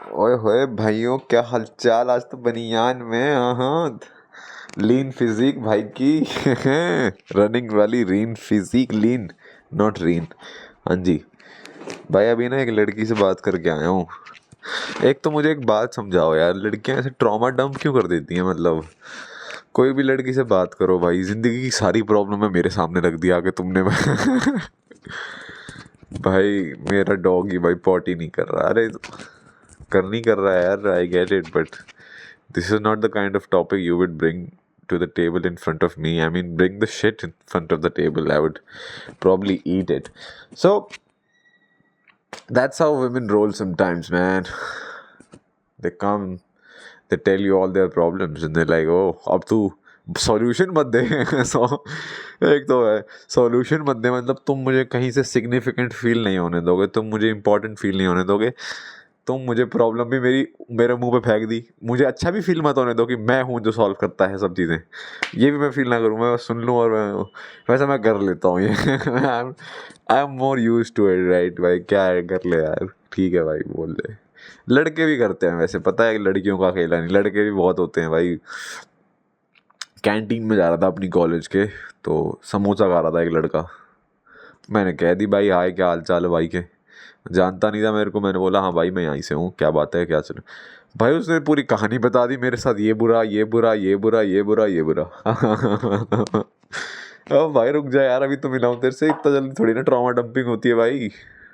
ओए होए भाइयों, क्या हालचाल। आज तो बनियान में। हाँ, लीन फिजिक भाई की। रनिंग वाली रीन फिजिक, लीन नॉट रीन। हाँ जी भाई, अभी ना एक लड़की से बात करके आया हूँ। एक तो मुझे एक बात समझाओ यार, लड़कियां ऐसे ट्रॉमा डंप क्यों कर देती हैं? मतलब कोई भी लड़की से बात करो भाई, जिंदगी की सारी प्रॉब्लम है मेरे सामने रख दिया आके तुमने। भाई मेरा डॉग ही भाई पॉटी नहीं कर रहा। अरे कर नहीं कर रहा है यार, I get it, but this is not the kind of topic you would bring to the table in front of me. I mean, bring the shit in front of the table. I would probably eat it. So that's how women roll sometimes, man. They come, they tell you all their problems, and they're like, "Oh, अब तू solution मत दे।" सो एक तो है solution मत दे, मतलब तुम मुझे कहीं से सिग्निफिकेंट फील नहीं होने दोगे, तुम मुझे इंपॉर्टेंट फील नहीं होने दोगे, तुम मुझे प्रॉब्लम भी मेरे मुंह पे फेंक दी, मुझे अच्छा भी फील मत होने दो कि मैं हूँ जो सॉल्व करता है सब चीज़ें। ये भी मैं फील ना करूँ, मैं बस सुन लूँ और वैसे मैं कर लेता हूँ ये। I am more use to it, right भाई? क्या है, कर ले यार, ठीक है भाई, बोल ले। लड़के भी करते हैं वैसे, पता है, लड़कियों का अकेला नहीं, लड़के भी बहुत होते हैं भाई। कैंटीन में जा रहा था अपनी कॉलेज के, तो समोसा खा रहा था एक लड़का। मैंने कह दी भाई हाय, क्या हाल चाल है भाई के। जानता नहीं था मेरे को, मैंने बोला हाँ भाई मैं यहीं से हूँ, क्या बात है, क्या चल। भाई उसने पूरी कहानी बता दी, मेरे साथ ये बुरा ये बुरा ये बुरा ये बुरा ये बुरा। अब भाई रुक जा यार, अभी तो मिला हूँ तेरे से, इतना जल्दी थोड़ी ना ट्रॉमा डंपिंग होती है भाई।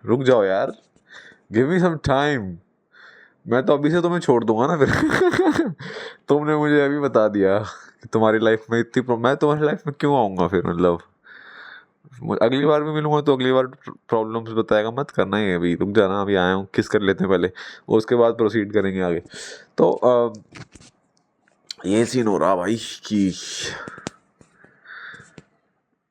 रुक जाओ यार, गिव मी सम टाइम। मैं तो अभी से तुम्हें छोड़ दूंगा ना फिर। तुमने मुझे अभी बता दिया कि तुम्हारी लाइफ में इतनी मैं तुम्हारी लाइफ में क्यों आऊँगा फिर? मतलब अगली बार भी मिलूंगा तो अगली बार प्रॉब्लम्स बताएगा मत करना ही। अभी रुक जाना, अभी आया हूँ, किस कर लेते हैं पहले, उसके बाद प्रोसीड करेंगे आगे। तो ये सीन हो रहा भाई कि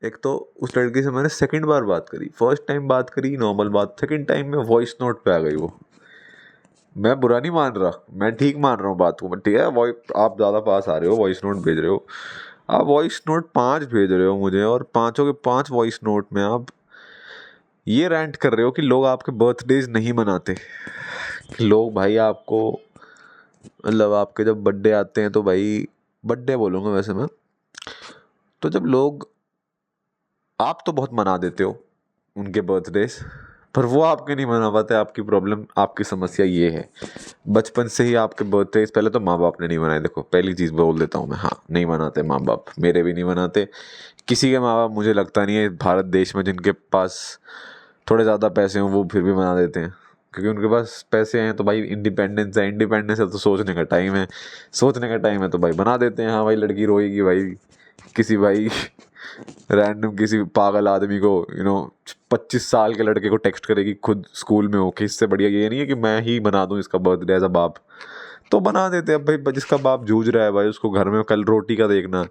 एक तो उस लड़की से मैंने सेकंड बार बात करी। फर्स्ट टाइम बात करी नॉर्मल बात, सेकंड टाइम में वॉइस नोट पे आ गई वो। मैं बुरा नहीं मान रहा, मैं ठीक मान रहा हूँ बात को, बट ठीक है आप ज़्यादा पास आ रहे हो, वॉइस नोट भेज रहे हो। आप वॉइस नोट 5 भेज रहे हो मुझे, और पाँचों के 5 वॉइस नोट में आप ये रेंट कर रहे हो कि लोग आपके बर्थडेज नहीं मनाते, कि लोग भाई आपको, मतलब आपके जब बर्थडे आते हैं तो भाई, बर्थडे बोलूँगा वैसे मैं, तो जब लोग, आप तो बहुत मना देते हो उनके बर्थडेज, पर वो आपके नहीं मना पाते। आपकी प्रॉब्लम, आपकी समस्या ये है, बचपन से ही आपके बर्थडेज पहले तो माँ बाप ने नहीं मनाए। देखो पहली चीज़ बोल देता हूँ मैं, हाँ नहीं मनाते माँ बाप, मेरे भी नहीं मनाते, किसी के माँ बाप मुझे लगता नहीं है भारत देश में जिनके पास थोड़े ज़्यादा पैसे हों वो फिर भी मना देते हैं, क्योंकि उनके पास पैसे हैं तो भाई इंडिपेंडेंस है, इंडिपेंडेंस है तो सोचने का टाइम है, सोचने का टाइम है तो भाई बना देते हैं। हाँ भाई लड़की रोएगी भाई, किसी भाई रैंडम किसी पागल आदमी को, 25 साल के लड़के को टेक्स्ट करेगी खुद स्कूल में हो के, इससे बढ़िया ये नहीं है कि मैं ही बना दूं इसका बर्थडे एज अ बाप। तो बना देते हैं भाई, जिसका बाप जूझ रहा है भाई, उसको घर में कल रोटी का देखना,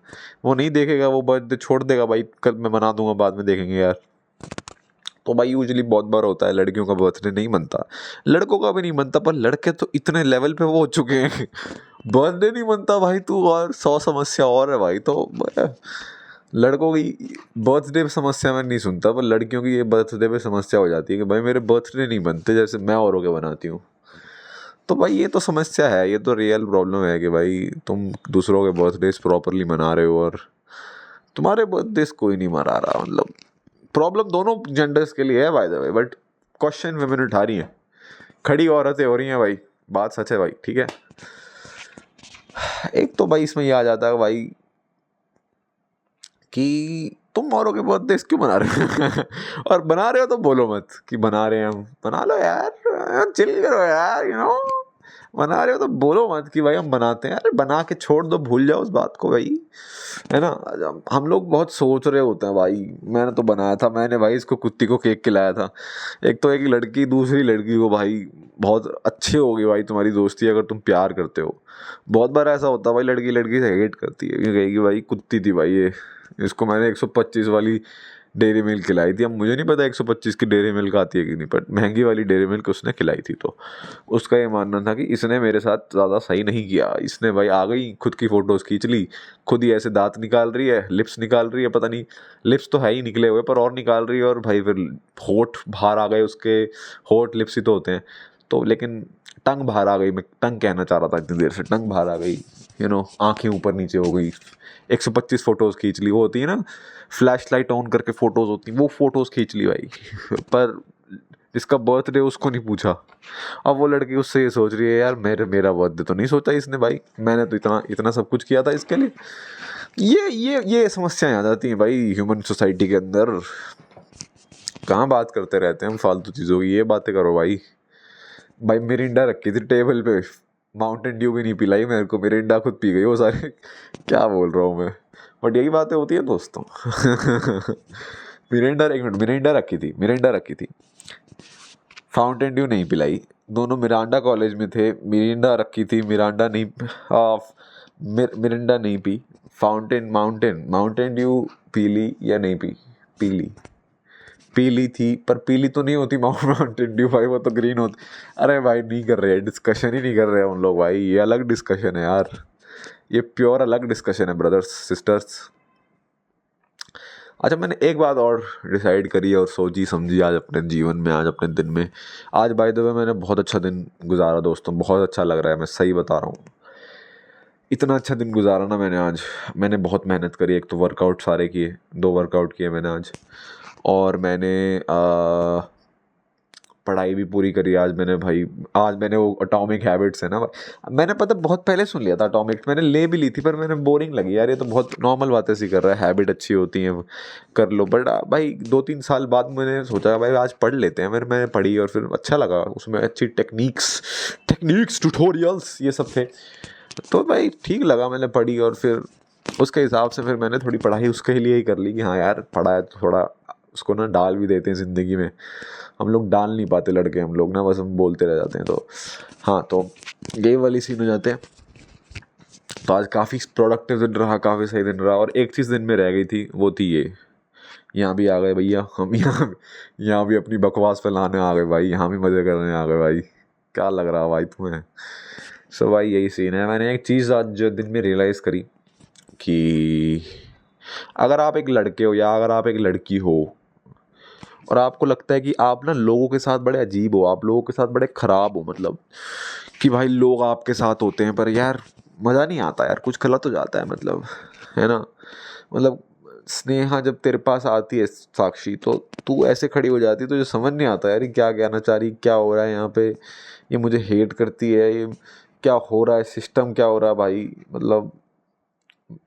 वो नहीं देखेगा, वो बर्थडे छोड़ देगा भाई, कल मैं बना दूंगा बाद में देखेंगे यार। तो भाई यूजली बहुत बार होता है लड़कियों का बर्थडे नहीं मनता, लड़कों का भी नहीं मनता, पर लड़के तो इतने लेवल पे वो हो चुके हैं। बर्थडे नहीं मनता भाई तू, और 100 समस्या और है भाई। तो लड़कों की बर्थडे पे समस्या मैं नहीं सुनता, पर लड़कियों की ये बर्थडे पे समस्या हो जाती है कि भाई मेरे बर्थडे नहीं बनते जैसे मैं औरों के बनाती हूँ। तो भाई ये तो समस्या है, ये तो रियल प्रॉब्लम है कि भाई तुम दूसरों के बर्थडेज प्रॉपरली मना रहे हो और तुम्हारे बर्थडेज कोई नहीं मना रहा। मतलब प्रॉब्लम दोनों जेंडर्स के लिए है bye the way, but question women उठा रही हैं, खड़ी औरतें हो रही हैं भाई, बात सच है भाई, ठीक है। एक तो भाई इसमें ये आ जाता है भाई कि तुम औरों के बर्थडे क्यों बना रहे हो? और बना रहे हो तो बोलो मत कि बना रहे हैं हम, बना लो यार, चिल करो यार, बना रहे हो तो बोलो मत कि भाई हम बनाते हैं। अरे बना के छोड़ दो, भूल जाओ उस बात को भाई, है ना। हम लोग बहुत सोच रहे होते हैं भाई, मैंने तो बनाया था, मैंने भाई इसको कुत्ती को केक खिलाया था। एक तो एक लड़की दूसरी लड़की को भाई, बहुत अच्छी होगी भाई तुम्हारी दोस्ती अगर तुम प्यार करते हो। बहुत बार ऐसा होता है भाई, लड़की लड़की से हेट करती है, ये कहेगी भाई कुत्ती थी भाई ये, इसको मैंने 125 वाली डेयरी मिल्क खिलाई थी। अब मुझे नहीं पता 125 की डेयरी मिल्क आती है कि नहीं, बट महंगी वाली डेयरी मिल्क उसने खिलाई थी। तो उसका ये मानना था कि इसने मेरे साथ ज़्यादा सही नहीं किया, इसने भाई आ गई खुद की फ़ोटोज़ खींच ली, खुद ही ऐसे दांत निकाल रही है, लिप्स निकाल रही है, पता नहीं लिप्स तो है ही निकले हुए पर और निकाल रही है, और भाई फिर होठ बाहर आ गए उसके, होठ लिप्स ही तो होते हैं। तो लेकिन टंग बाहर आ गई, मैं टंग कहना चाह रहा था इतनी देर से, टंग बाहर आ गई, आंखें ऊपर नीचे हो गई, 125 फोटोज़ खींच ली, वो होती है ना फ्लैश लाइट ऑन करके फ़ोटोज़ होती हैं, वो फ़ोटोज़ खींच ली भाई। पर जिसका बर्थडे उसको नहीं पूछा। अब वो लड़की उससे ये सोच रही है यार मेरा बर्थडे तो नहीं सोचा इसने भाई, मैंने तो इतना इतना सब कुछ किया था इसके लिए। ये समस्याएं आ जाती हैं भाई ह्यूमन सोसाइटी के अंदर। कहाँ बात करते रहते हैं हम फालतू चीज़ों की, ये बातें करो भाई। भाई मिरिंडा रखी थी टेबल पे, माउंटेन ड्यू भी नहीं पिलाई मेरे को, मिरिंडा खुद पी गई वो सारे। क्या बोल रहा हूँ मैं, बट यही बातें होती है दोस्तों। मिरिंडा रखी थी, फाउंटेन ड्यू नहीं पिलाई। दोनों मिरांडा कॉलेज में थे, मिरिंडा रखी थी, मिरांडा नहीं, मिरिंडा नहीं पी, माउंटेन ड्यू पी ली या नहीं पी, पी ली थी, पर पीली तो नहीं होती माउंटेन ड्यू भाई, वो तो ग्रीन होती। अरे भाई नहीं कर रहे, डिस्कशन ही नहीं कर रहे हम लोग भाई, ये अलग डिस्कशन है यार, ये प्योर अलग डिस्कशन है ब्रदर्स सिस्टर्स। अच्छा, मैंने एक बात और डिसाइड करी और सोची समझी आज अपने जीवन में, आज अपने दिन में। आज बाय द वे मैंने बहुत अच्छा दिन गुजारा दोस्तों, बहुत अच्छा लग रहा है, मैं सही बता रहा हूँ। इतना अच्छा दिन गुजारा ना मैंने आज, मैंने बहुत मेहनत करी। एक तो वर्कआउट सारे किए, 2 वर्कआउट किए मैंने आज, और मैंने पढ़ाई भी पूरी करी आज मैंने भाई। आज मैंने वो अटोमिक हैबिट्स है ना, मैंने पता बहुत पहले सुन लिया था अटोमिक, मैंने ले भी ली थी, पर मैंने बोरिंग लगी यार, ये तो बहुत नॉर्मल बातें सी कर रहा है, हैबिट अच्छी होती हैं कर लो। बट भाई 2-3 साल बाद मैंने सोचा भाई आज पढ़ लेते हैं, मैंने पढ़ी और फिर अच्छा लगा, उसमें अच्छी टेक्निक्स ट्यूटोरियल्स ये सब थे, तो भाई ठीक लगा, मैंने पढ़ी और फिर उसके हिसाब से फिर मैंने थोड़ी पढ़ाई उसके लिए ही कर ली कि हाँ यार पढ़ा है तो थोड़ा उसको ना डाल भी देते हैं ज़िंदगी में। हम लोग डाल नहीं पाते लड़के, हम लोग ना बस हम बोलते रह जाते हैं। तो हाँ, तो ये वाली सीन हो जाते हैं। तो आज काफ़ी प्रोडक्टिव दिन रहा, काफ़ी सही दिन रहा, और एक चीज़ दिन में रह गई थी, वो थी ये, यहाँ भी आ गए भैया हम, यहाँ भी अपनी बकवास फैलाने आ गए भाई, यहाँ भी मज़े करने आ गए भाई। क्या लग रहा भाई तुम्हें? सो भाई यही सीन है। मैंने एक चीज़ आज जो दिन में रियलाइज़ करी कि अगर आप एक लड़के हो या अगर आप एक लड़की हो और आपको लगता है कि आप ना लोगों के साथ बड़े अजीब हो, आप लोगों के साथ बड़े ख़राब हो, मतलब कि भाई लोग आपके साथ होते हैं पर यार मज़ा नहीं आता यार, कुछ गलत हो जाता है, मतलब है ना, मतलब स्नेहा जब तेरे पास आती है साक्षी, तो तू ऐसे खड़ी हो जाती है, तुझे समझ नहीं आता यार ये क्या कहना चाह रही, क्या हो रहा है यहाँ पे, ये मुझे हेट करती है, ये क्या हो रहा है, सिस्टम क्या हो रहा है भाई, मतलब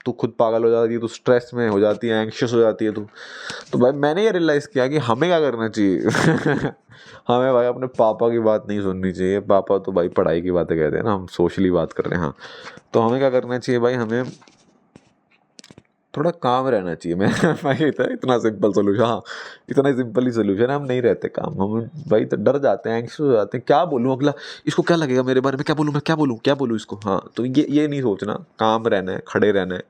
तू खुद पागल हो जाती है, तू स्ट्रेस में हो जाती है, एंग्शियस हो जाती है तू। तो भाई मैंने ये रियलाइज़ किया कि हमें क्या करना चाहिए। हमें भाई अपने पापा की बात नहीं सुननी चाहिए, पापा तो भाई पढ़ाई की बातें कहते हैं ना, हम सोशली बात कर रहे हैं। हाँ, तो हमें क्या करना चाहिए भाई, हमें थोड़ा काम रहना चाहिए। मैं इतना सिंपल सोल्यूशन, हाँ इतना सिंपल ही सोल्यूशन है, हम नहीं रहते काम, हम भाई तो डर जाते हैं, एंग्शियस हो जाते हैं, क्या बोलूँ अगला, इसको क्या लगेगा मेरे बारे में, क्या बोलूँ इसको। हाँ, तो ये नहीं सोचना, काम रहना है, खड़े रहना है।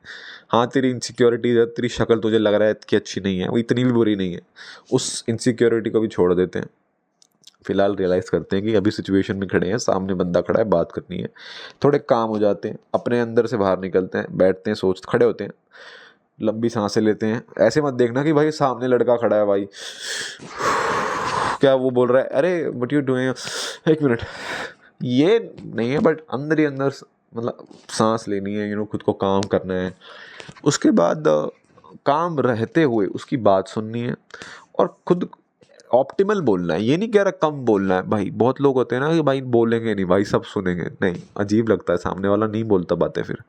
हाँ, तेरी इनसिक्योरिटी है, तेरी शक्ल तुझे लग रहा है कि अच्छी नहीं है, वो इतनी भी बुरी नहीं है, उस इनसिक्योरिटी को भी छोड़ देते हैं। फिलहाल रियलाइज़ करते हैं कि अभी सिचुएशन में खड़े हैं, सामने बंदा खड़ा है, बात करनी है, थोड़े काम हो जाते हैं, अपने अंदर से बाहर निकलते हैं, बैठते हैं, खड़े होते हैं, लंबी सांसें लेते हैं। ऐसे मत देखना कि भाई सामने लड़का खड़ा है भाई, क्या वो बोल रहा है, अरे व्हाट यू डूइंग, एक मिनट, ये नहीं है, बट अंदर ही अंदर मतलब सांस लेनी है, खुद को काम करना है। उसके बाद काम रहते हुए उसकी बात सुननी है और खुद ऑप्टिमल बोलना है। ये नहीं कह रहा कम बोलना है भाई, बहुत लोग होते हैं ना कि भाई बोलेंगे नहीं भाई, सब सुनेंगे, नहीं, अजीब लगता है, सामने वाला नहीं बोलता बातें फिर।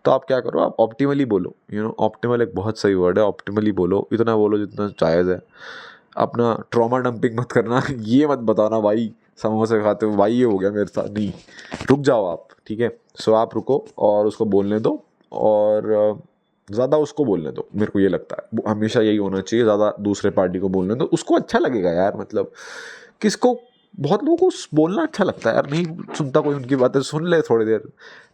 तो आप क्या करो, आप ऑप्टिमली बोलो, ऑप्टिमल एक बहुत सही वर्ड है, ऑप्टिमली बोलो, इतना बोलो जितना जायज़ है। अपना ट्रॉमा डंपिंग मत करना। ये मत बताना भाई समोसे खाते हो भाई ये हो गया मेरे साथ, नहीं, रुक जाओ आप, ठीक है। सो आप रुको और उसको बोलने दो, और ज़्यादा उसको बोलने दो, मेरे को ये लगता है हमेशा यही होना चाहिए, ज़्यादा दूसरे पार्टी को बोलने दो, उसको अच्छा लगेगा यार, मतलब किसको, बहुत लोगों को बोलना अच्छा लगता है यार, नहीं सुनता कोई उनकी बातें, सुन ले थोड़ी देर,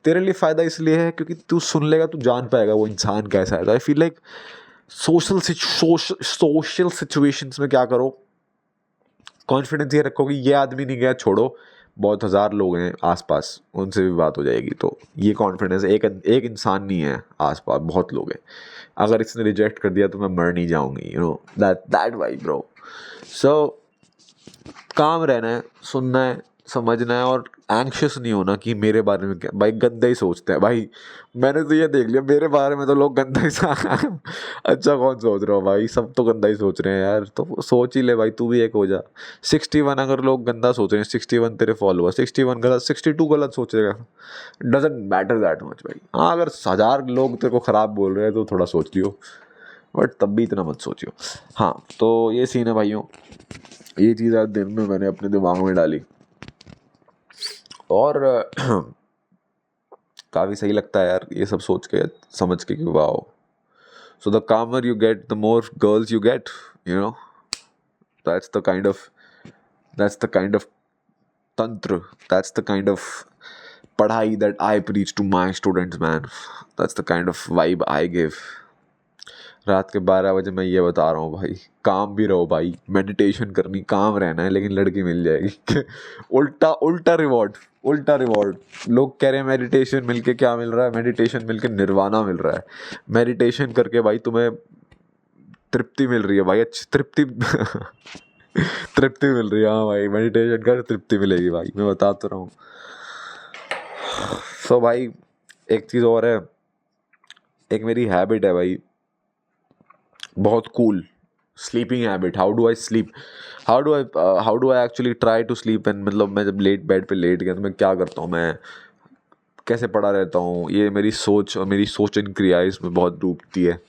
तेरे लिए फ़ायदा इसलिए है क्योंकि तू सुन लेगा, तू जान पाएगा वो इंसान कैसा है। I feel like social situations में क्या करो, कॉन्फिडेंस ये रखो कि ये आदमी नहीं गया, छोड़ो, बहुत हज़ार लोग हैं आसपास, उनसे भी बात हो जाएगी। तो ये कॉन्फिडेंस, एक इंसान नहीं है आसपास, बहुत लोग हैं, अगर इसने रिजेक्ट कर दिया तो मैं मर नहीं जाऊंगी, दैट वाइब ब्रो। सो काम रहना है, सुनना है, समझना है और एंग्शियस नहीं होना कि मेरे बारे में क्या, भाई गंदा ही सोचते हैं भाई। मैंने तो ये देख लिया मेरे बारे में तो लोग गंदा ही अच्छा कौन सोच रहा हो भाई, सब तो गंदा ही सोच रहे हैं यार, तो सोच ही ले भाई तू भी एक हो जा। 61 अगर लोग गंदा सोच रहे हैं, 61 तेरे फॉलोअर, 61 गलत, 62 गलत सोचेगा, डजेंट मैटर दैट मच भाई। हाँ अगर 1000 लोग तेरे को ख़राब बोल रहे हैं तो थोड़ा सोच लियो, बट तब भी इतना मत सोचियो। हाँ तो ये सीन है भाइयों, ये चीज़ आज दिन में मैंने अपने दिमाग में डाली और काफ़ी सही लगता है यार ये सब सोच के समझ के कि wow. So the calmer you get the more girls you get, you know, that's the kind of तंत्र, दैट्स द काइंड ऑफ पढ़ाई that I preach to my students man, that's the kind of vibe I give. रात के 12 बजे मैं ये बता रहा हूँ भाई, काम भी रहो भाई, मेडिटेशन करनी, काम रहना है, लेकिन लड़की मिल जाएगी। उल्टा उल्टा रिवॉर्ड, उल्टा रिवॉर्ड। लोग कह रहे हैं मेडिटेशन मिलके क्या मिल रहा है, मेडिटेशन मिलके निर्वाणा मिल रहा है। मेडिटेशन करके भाई तुम्हें तृप्ति मिल रही है भाई, अच्छी तृप्ति तृप्ति मिल रही है। हाँ भाई मेडिटेशन कर तृप्ति मिलेगी भाई, मैं बता तो रहा हूँ। सो भाई एक चीज़ और है, एक मेरी हैबिट है भाई बहुत cool, sleeping habit. How do I actually try to sleep and, मतलब मैं जब बेड पे लेट गया तो मैं क्या करता हूँ, मैं कैसे पड़ा रहता हूँ, ये मेरी सोच और मेरी सोचन क्रिया इसमें बहुत डूबती है।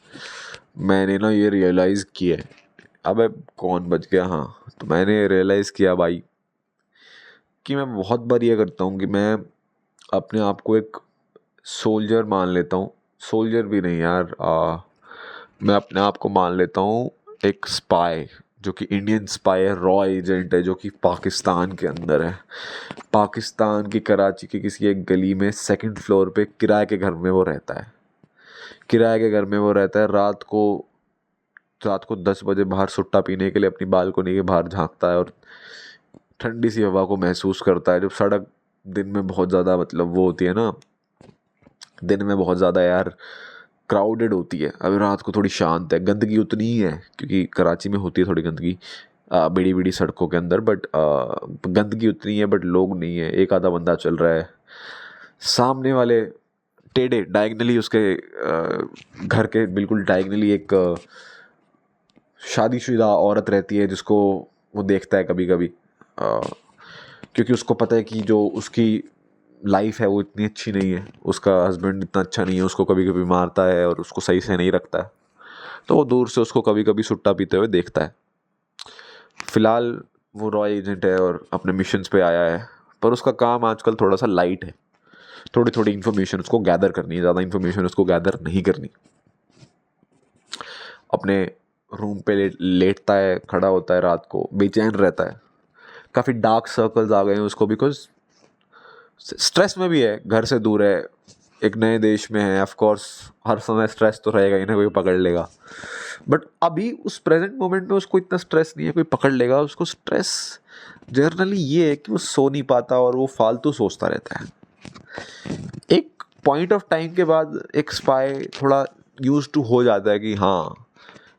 मैंने ना ये रियलाइज़ किया है, अबे कौन बच गया, हाँ तो मैंने रियलाइज़ किया भाई कि मैं बहुत बार ये करता हूँ कि मैं अपने आप को एक सोल्जर मान लेता हूँ, सोल्जर भी नहीं यार, मैं अपने आप को मान लेता हूँ एक स्पाई, जो कि इंडियन स्पाई है, रॉ एजेंट है, जो कि पाकिस्तान के अंदर है। पाकिस्तान की कराची की किसी एक गली में 2nd फ्लोर पे किराए के घर में वो रहता है, किराए के घर में वो रहता है। रात को 10 बजे बाहर सुट्टा पीने के लिए अपनी बालकोनी के बाहर झांकता है और ठंडी सी हवा को महसूस करता है। जब सड़क दिन में बहुत ज़्यादा, मतलब वो होती है ना, दिन में बहुत ज़्यादा यार क्राउडेड होती है, अभी रात को थोड़ी शांत है, गंदगी उतनी ही है क्योंकि कराची में होती है थोड़ी गंदगी बड़ी बड़ी सड़कों के अंदर, बट गंदगी उतनी है बट लोग नहीं है, एक आधा बंदा चल रहा है। सामने वाले टेढ़े डायगनली उसके घर के बिल्कुल डायगनली एक शादीशुदा औरत रहती है जिसको वो देखता है कभी कभी, क्योंकि उसको पता है कि जो उसकी लाइफ है वो इतनी अच्छी नहीं है, उसका हस्बैंड इतना अच्छा नहीं है, उसको कभी कभी मारता है और उसको सही से नहीं रखता है, तो वो दूर से उसको कभी कभी सुट्टा पीते हुए देखता है। फ़िलहाल वो रॉय एजेंट है और अपने मिशंस पे आया है, पर उसका काम आजकल थोड़ा सा लाइट है, थोड़ी थोड़ी इन्फॉर्मेशन उसको गैदर करनी है, ज़्यादा इन्फॉर्मेशन उसको गैदर नहीं करनी। अपने रूम पे लेटता है, खड़ा होता है, रात को बेचैन रहता है, काफ़ी डार्क सर्कल्स आ गए हैं उसको, बिकॉज स्ट्रेस में भी है, घर से दूर है, एक नए देश में है, ऑफ कोर्स हर समय स्ट्रेस तो रहेगा ही ना, कोई पकड़ लेगा। बट अभी उस प्रेजेंट मोमेंट में उसको इतना स्ट्रेस नहीं है कोई पकड़ लेगा, उसको स्ट्रेस जनरली ये है कि वो सो नहीं पाता और वो फालतू सोचता रहता है। एक पॉइंट ऑफ टाइम के बाद एक स्पाई थोड़ा यूज टू हो जाता है कि हाँ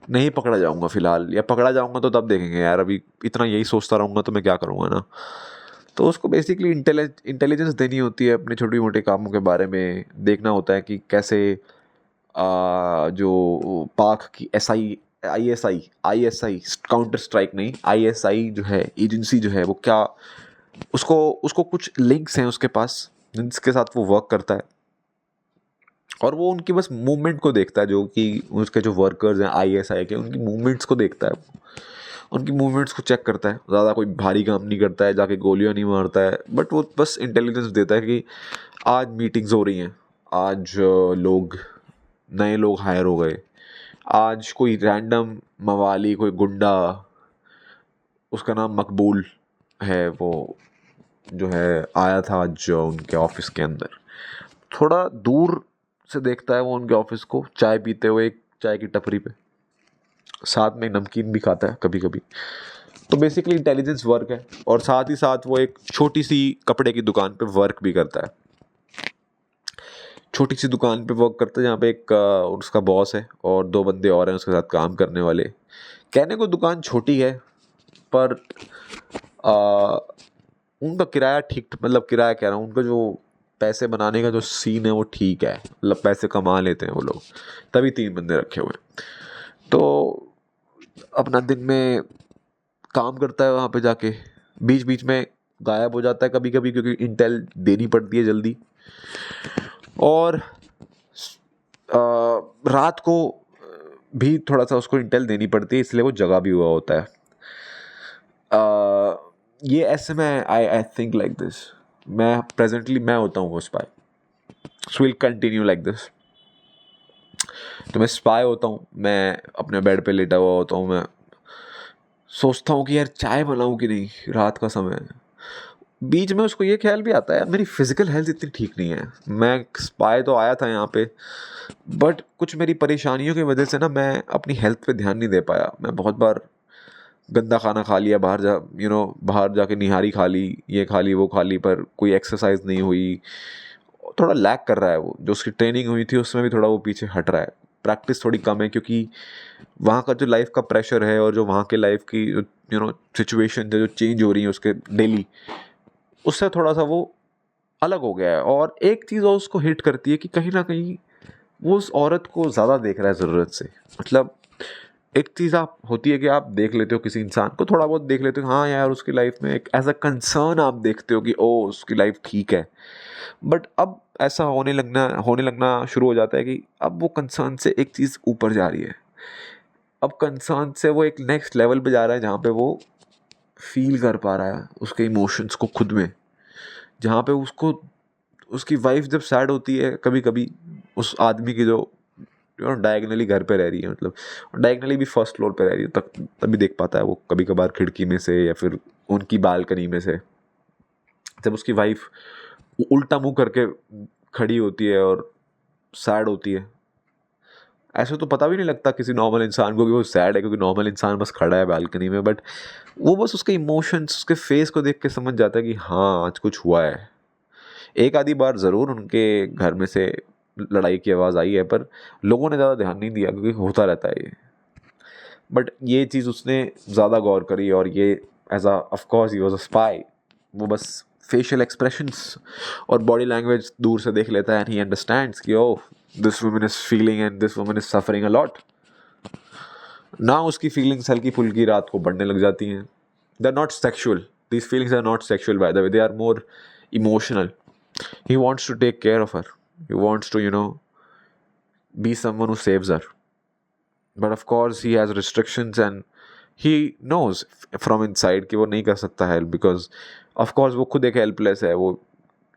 नहीं पकड़ा जाऊंगा फिलहाल, या पकड़ा जाऊंगा तो तब देखेंगे यार, अभी इतना यही सोचता रहूँगा तो मैं क्या करूँगा ना। तो उसको बेसिकली इंटेलिजेंस देनी होती है, अपने छोटे मोटे कामों के बारे में देखना होता है कि कैसे जो पाक की आईएसआई काउंटर स्ट्राइक नहीं, आईएसआई जो है एजेंसी जो है वो क्या, उसको कुछ लिंक्स हैं उसके पास जिनके साथ वो वर्क करता है, और वो उनकी बस मूवमेंट को देखता है, जो कि उसके जो वर्कर्स हैं आईएसआई के, उनकी मूवमेंट्स को देखता है, उनकी मूवमेंट्स को चेक करता है। ज़्यादा कोई भारी काम नहीं करता है, जाके गोलियां नहीं मारता है, बट वो बस इंटेलिजेंस देता है कि आज मीटिंग्स हो रही हैं, आज नए लोग हायर हो गए, आज कोई रैंडम मवाली, कोई गुंडा, उसका नाम मकबूल है, वो जो है आया था आज उनके ऑफिस के अंदर। थोड़ा दूर से देखता है वो उनके ऑफिस को, चाय पीते हुए एक चाय की टपरी पे, साथ में नमकीन भी खाता है कभी कभी। तो बेसिकली इंटेलिजेंस वर्क है, और साथ ही साथ वो एक छोटी सी कपड़े की दुकान पे वर्क भी करता है, छोटी सी दुकान पे वर्क करता है जहाँ पे एक उसका बॉस है और 2 बंदे और हैं उसके साथ काम करने वाले। कहने को दुकान छोटी है, पर उनका किराया ठीक, मतलब किराया कह रहा हूँ, उनका जो पैसे बनाने का जो सीन है वो ठीक है, मतलब पैसे कमा लेते हैं वो लोग, तभी 3 बंदे रखे हुए हैं। तो अपना दिन में काम करता है वहाँ पे जाके, बीच बीच में गायब हो जाता है कभी कभी, क्योंकि इंटेल देनी पड़ती है जल्दी। और रात को भी थोड़ा सा उसको इंटेल देनी पड़ती है, इसलिए वो जगा भी हुआ होता है। ये ऐसे में आई थिंक लाइक दिस, मैं प्रेजेंटली मैं होता हूँ वो spy, so will continue like this. तो मैं स्पाई होता हूँ, मैं अपने बेड पे लेटा हुआ होता हूँ, मैं सोचता हूँ कि यार चाय बनाऊँ कि नहीं, रात का समय है। बीच में उसको ये ख्याल भी आता है यार मेरी फिजिकल हेल्थ इतनी ठीक नहीं है, मैं स्पाई तो आया था यहाँ पे, बट कुछ मेरी परेशानियों की वजह से ना मैं अपनी हेल्थ पे ध्यान नहीं दे पाया। मैं बहुत बार गंदा खाना खा लिया, बाहर जाके निहारी खा ली, ये खा ली वो खा ली, पर कोई एक्सरसाइज नहीं हुई। थोड़ा लैक कर रहा है वो, जो उसकी ट्रेनिंग हुई थी उसमें भी थोड़ा वो पीछे हट रहा है, प्रैक्टिस थोड़ी कम है, क्योंकि वहाँ का जो लाइफ का प्रेशर है और जो वहाँ के लाइफ की सिचुएशन जो चेंज हो रही है उसके डेली, उससे थोड़ा सा वो अलग हो गया है। और एक चीज़ और उसको हिट करती है कि कहीं ना कहीं वो उस औरत को ज़्यादा देख रहा है ज़रूरत से। मतलब एक चीज़ आप होती है कि आप देख लेते हो किसी इंसान को, थोड़ा बहुत देख लेते हो, हाँ यार उसकी लाइफ में एक एज अ कंसर्न आप देखते हो कि ओ उसकी लाइफ ठीक है। बट अब ऐसा होने लगना शुरू हो जाता है कि अब वो कंसर्न से एक चीज़ ऊपर जा रही है, अब कंसर्न से वो एक नेक्स्ट लेवल पे जा रहा है, जहाँ पे वो फील कर पा रहा है उसके इमोशंस को खुद में। जहाँ पे उसको उसकी वाइफ जब सैड होती है कभी कभी, उस आदमी की जो डायगनली घर पे रह रही है, मतलब डायगनली भी फर्स्ट फ्लोर पे रह रही है, तक तभी देख पाता है वो कभी कभार खिड़की में से या फिर उनकी बालकनी में से, जब उसकी वाइफ उल्टा मुंह करके खड़ी होती है और सैड होती है। ऐसे तो पता भी नहीं लगता किसी नॉर्मल इंसान को कि वो सैड है, क्योंकि नॉर्मल इंसान बस खड़ा है बालकनी में, बट वो बस उसके इमोशंस उसके फेस को देख के समझ जाता है कि हाँ आज कुछ हुआ है। एक आधी बार ज़रूर उनके घर में से लड़ाई की आवाज़ आई है, पर लोगों ने ज़्यादा ध्यान नहीं दिया, क्योंकि होता रहता है ये। बट ये चीज़ उसने ज़्यादा गौर करी, और ये as of course he was a spy, वो बस फेशियल एक्सप्रेशंस और बॉडी लैंग्वेज दूर से देख लेता है, एंड ही अंडरस्टैंड्स कि oh this woman is feeling and this woman is suffering a lot. ना उसकी फीलिंग्स हल्की फुल्की रात को बढ़ने लग जाती हैं। They are not sexual, these feelings are not sexual by the way, they are more emotional. He wants to take care of her. He wants to, be someone who saves her. But of course, he has restrictions, and he knows from inside कि वो नहीं कर सकता help, because of course वो खुद एक helpless है। वो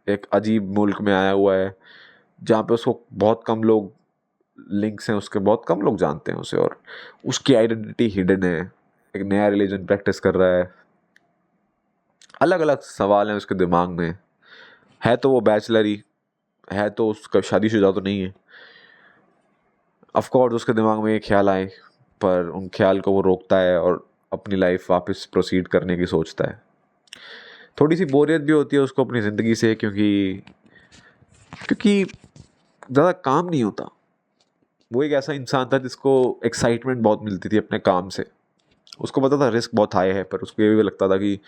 एक अजीब मुल्क में आया हुआ है जहाँ पे उसको बहुत कम लोग लिंक्स हैं, उसके बहुत कम लोग जानते हैं उसे, और उसकी आइडेंटिटी हिडन है, एक नया रिलीजन प्रैक्टिस कर रहा है, अलग अलग सवाल हैं उसके दिमाग में। है तो वो बैचलर ही है, तो उसका शादीशुदा तो नहीं है। ऑफ कोर्स उसके दिमाग में ये ख्याल आए, पर उन ख्याल को वो रोकता है और अपनी लाइफ वापस प्रोसीड करने की सोचता है। थोड़ी सी बोरियत भी होती है उसको अपनी ज़िंदगी से, क्योंकि क्योंकि ज़्यादा काम नहीं होता। वो एक ऐसा इंसान था जिसको एक्साइटमेंट बहुत मिलती थी अपने काम से। उसको पता था रिस्क बहुत हाई है, पर उसको ये भी लगता था कि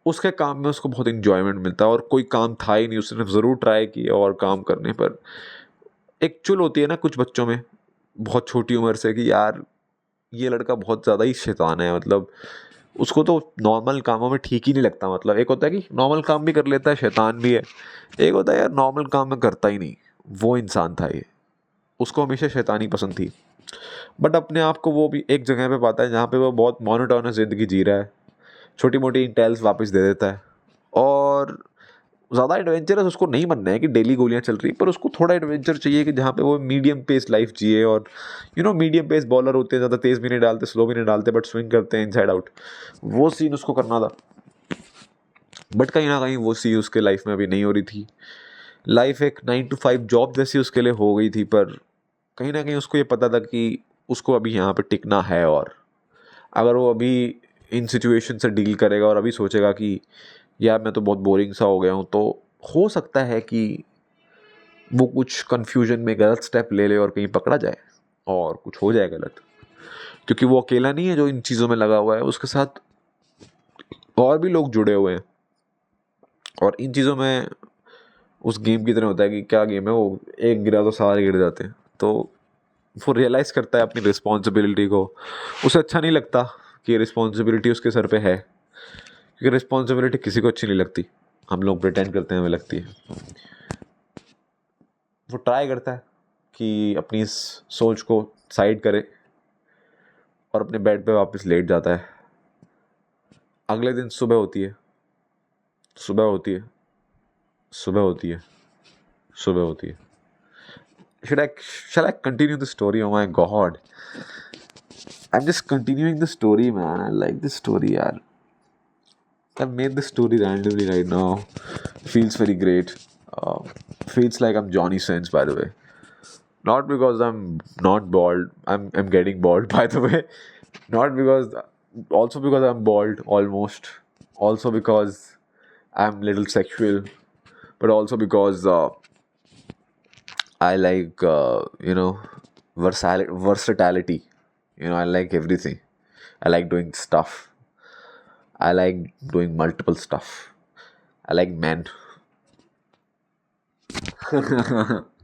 उसके काम में उसको बहुत इन्जॉयमेंट मिलता है, और कोई काम था ही नहीं। उसने ज़रूर ट्राई किया और काम करने पर एक चुल होती है ना कुछ बच्चों में, बहुत छोटी उम्र से, कि यार ये लड़का बहुत ज़्यादा ही शैतान है, मतलब उसको तो नॉर्मल कामों में ठीक ही नहीं लगता। मतलब एक होता है कि नॉर्मल काम भी कर लेता है, शैतान भी है, एक होता है यार नॉर्मल काम में करता ही नहीं। वो इंसान था ये, उसको हमेशा शैतानी पसंद थी। बट अपने आप को वो भी एक जगह पे पाता है जहाँ पे वो बहुत मोनोटोनस ज़िंदगी जी रहा है, छोटी मोटी इंटेल्स वापस दे देता है, और ज़्यादा एडवेंचरस उसको नहीं बनना है कि डेली गोलियां चल रही, पर उसको थोड़ा एडवेंचर चाहिए कि जहाँ पे वो मीडियम पेस लाइफ जिए। और मीडियम पेस बॉलर होते हैं, ज़्यादा तेज़ भी नहीं डालते, स्लो भी नहीं डालते, बट स्विंग करते हैं इनसाइड आउट, वो सीन उसको करना था। बट कहीं ना कहीं वो सीन उसके लाइफ में अभी नहीं हो रही थी। लाइफ एक 9 to 5 जॉब जैसी उसके लिए हो गई थी, पर कहीं ना कहीं उसको ये पता था कि उसको अभी यहाँ पे टिकना है, और अगर वो अभी इन सिचुएशन से डील करेगा और अभी सोचेगा कि यार मैं तो बहुत बोरिंग सा हो गया हूँ, तो हो सकता है कि वो कुछ कन्फ्यूजन में गलत स्टेप ले ले और कहीं पकड़ा जाए और कुछ हो जाए गलत। क्योंकि वो अकेला नहीं है जो इन चीज़ों में लगा हुआ है, उसके साथ और भी लोग जुड़े हुए हैं। और इन चीज़ों में उस गेम की तरह होता है कि क्या गेम है वो, एक गिरा तो सारे गिर जाते हैं। तो वो रियलाइज़ करता है अपनी रिस्पॉन्सिबिलिटी को। उसे अच्छा नहीं लगता कि रिस्पॉन्सिबिलिटी उसके सर पे है, क्योंकि रिस्पॉन्सिबिलिटी किसी को अच्छी नहीं लगती। हम लोग प्रिटेंड करते हैं हमें लगती है। वो ट्राई करता है कि अपनी इस सोच को साइड करे और अपने बेड पे वापस लेट जाता है। अगले दिन सुबह होती है, सुबह होती है, सुबह होती है, सुबह होती है। Shall I continue the story? Oh my god. I'm just continuing the story, man. I like this story, yaar. I've made this story randomly right now. Feels very great. Uh, Feels like I'm Johnny Sins, by the way. Not because I'm not bald. I'm getting bald, by the way. Not because, also because I'm bald almost. Also because I'm little sexual, but also because I like versatility. I like everything. I like doing stuff. I like doing multiple stuff. I like men.